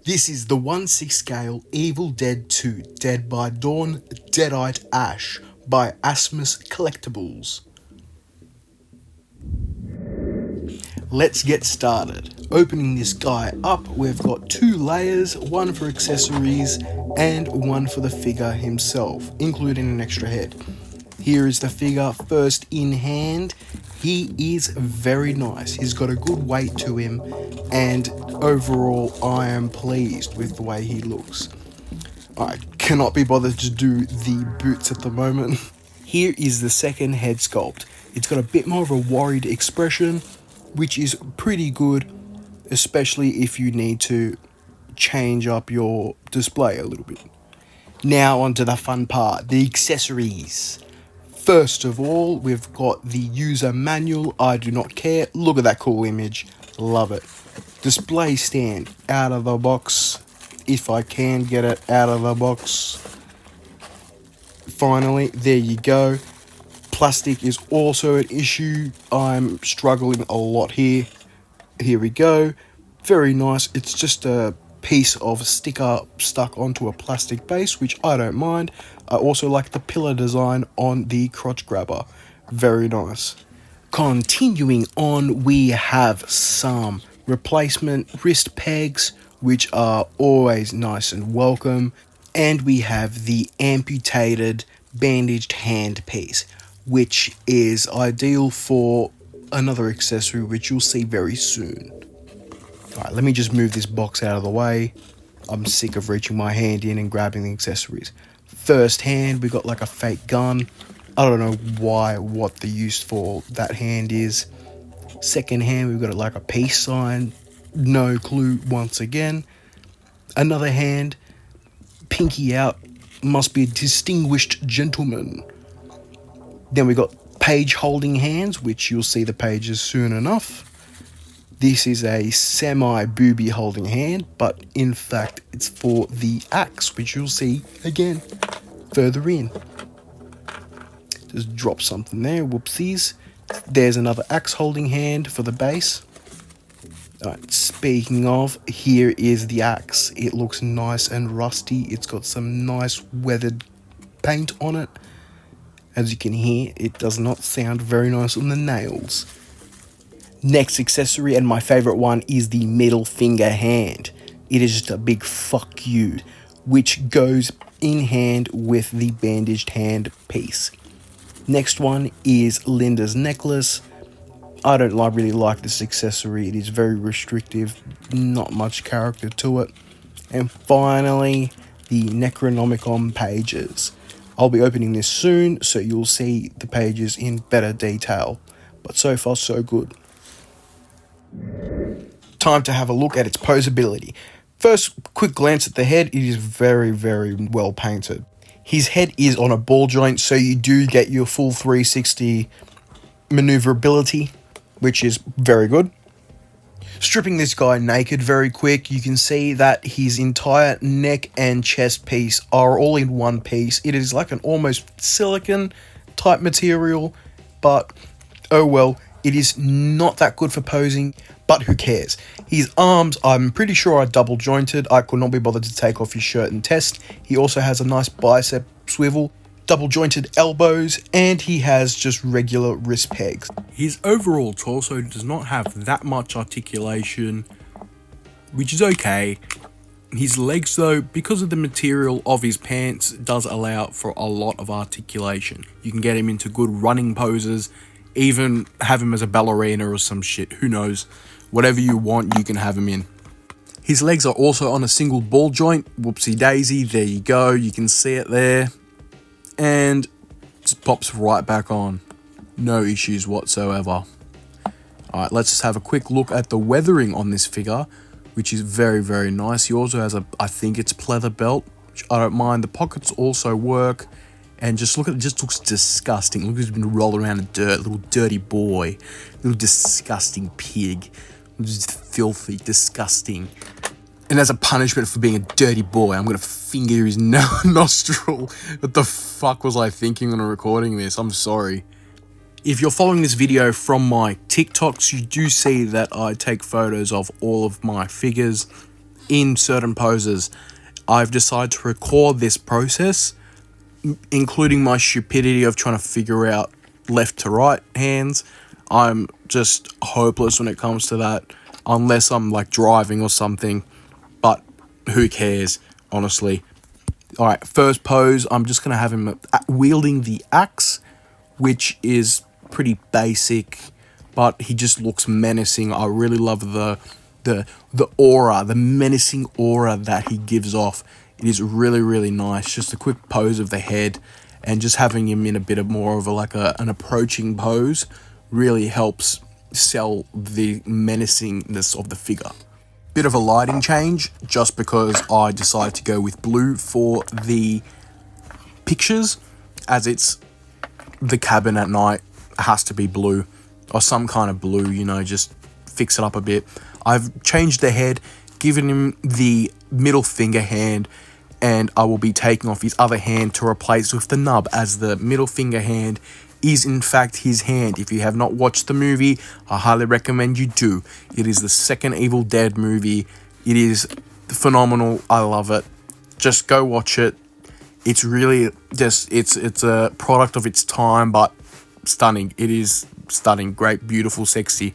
This is the 1/6 scale Evil Dead 2 Dead by Dawn Deadite Ash by Asmus Collectables. Let's get started. Opening this guy up, we've got 2 layers, one for accessories and one for the figure himself, including an extra head. Here is the figure first in hand. He is very nice. He's got a good weight to him, and overall I am pleased with the way he looks. I cannot be bothered to do the boots at the moment. Here is the second head sculpt. It's got a bit more of a worried expression, which is pretty good, especially if you need to change up your display a little bit. Now onto the fun part, the accessories. First of all, we've got the user manual. I do not care. Look at that cool image. Love it. Display stand out of the box. If I can get it out of the box. Finally, there you go. Plastic is also an issue. I'm struggling a lot here. Here we go. Very nice. It's just a piece of sticker stuck onto a plastic base, which I don't mind. I also like the pillar design on the crotch grabber. Very nice. Continuing on, we have some replacement wrist pegs, which are always nice and welcome. And we have the amputated bandaged hand piece, which is ideal for another accessory, which you'll see very soon. Alright, let me just move this box out of the way. I'm sick of reaching my hand in and grabbing the accessories. First hand, we got like a fake gun. I don't know what the use for that hand is. Second hand, we've got like a peace sign. No clue once again. Another hand, pinky out, must be a distinguished gentleman. Then we got page holding hands, which you'll see the pages soon enough. This is a semi-booby holding hand, but in fact it's for the axe, which you'll see again further in. Just drop something there, whoopsies. There's another axe holding hand for the base. Alright, speaking of, here is the axe. It looks nice and rusty. It's got some nice weathered paint on it. As you can hear, it does not sound very nice on the nails. Next accessory, and my favorite one, is the middle finger hand. It is just a big fuck you, which goes in hand with the bandaged hand piece. Next one is Linda's necklace. I don't really like this accessory. It is very restrictive, not much character to it. And finally, the Necronomicon pages. I'll be opening this soon, so you'll see the pages in better detail. But so far, so good. Time to have a look at its posability. First, quick glance at the head. It is very, very well painted. His head is on a ball joint, so you do get your full 360 maneuverability, which is very good. Stripping this guy naked very quick, you can see that his entire neck and chest piece are all in one piece. It is like an almost silicone type material, but oh well. It is not that good for posing, but who cares? His arms, I'm pretty sure are double jointed. I could not be bothered to take off his shirt and test. He also has a nice bicep swivel, double jointed elbows, and he has just regular wrist pegs. His overall torso does not have that much articulation, which is okay. His legs though, because of the material of his pants, does allow for a lot of articulation. You can get him into good running poses, even have him as a ballerina or some shit, who knows. Whatever you want, you can have him in. His legs are also on a single ball joint, whoopsie daisy, there you go, you can see it there. And just pops right back on. No issues whatsoever. Alright, let's just have a quick look at the weathering on this figure, which is very, very nice. He also has I think it's pleather belt, which I don't mind. The pockets also work. And just look at it, just looks disgusting. Look, he's been rolling around in dirt, little dirty boy, little disgusting pig, just filthy, disgusting. And as a punishment for being a dirty boy, I'm gonna finger his nostril. What the fuck was I thinking when recording this? I'm sorry. If you're following this video from my TikToks, you do see that I take photos of all of my figures. in certain poses. I've decided to record this process, including my stupidity of trying to figure out left to right hands. I'm just hopeless when it comes to that, unless I'm like driving or something, but who cares, honestly. Alright, first pose, I'm just going to have him wielding the axe, which is pretty basic, but he just looks menacing. I really love the aura, the menacing aura that he gives off. It is really, really nice. Just a quick pose of the head, and just having him in a bit of more of an approaching pose really helps sell the menacingness of the figure. Bit of a lighting change, just because I decided to go with blue for the pictures, as it's the cabin at night. It has to be blue, or some kind of blue, you know, just fix it up a bit. I've changed the head, given him the middle finger hand, and I will be taking off his other hand to replace with the nub, as the middle finger hand is in fact his hand. If you have not watched the movie, I highly recommend you do. It is the second Evil Dead movie. It is phenomenal. I love it. Just go watch it. It's really just, it's a product of its time, but stunning. It is stunning, great, beautiful, sexy.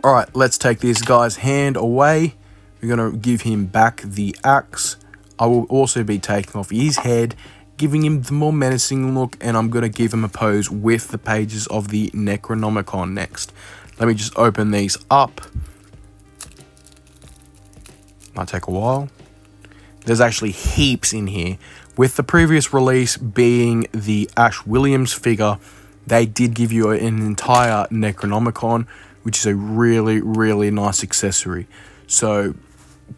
Alright, let's take this guy's hand away. We're going to give him back the axe. I will also be taking off his head, giving him the more menacing look, and I'm going to give him a pose with the pages of the Necronomicon next. Let me just open these up. Might take a while. There's actually heaps in here. With the previous release being the Ash Williams figure, they did give you an entire Necronomicon, which is a really, really nice accessory. So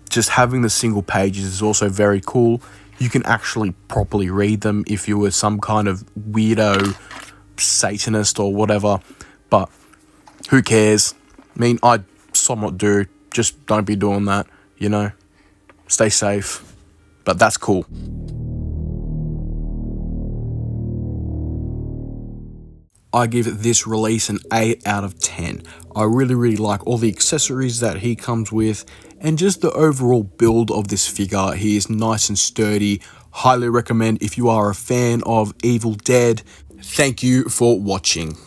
just having the single pages is also very cool. You can actually properly read them if you were some kind of weirdo Satanist or whatever, but who cares? I mean, I somewhat do. Just don't be doing that, you know? Stay safe. But that's cool. I give this release an 8 out of 10. I really, really like all the accessories that he comes with, and just the overall build of this figure. He is nice and sturdy. Highly recommend if you are a fan of Evil Dead. Thank you for watching.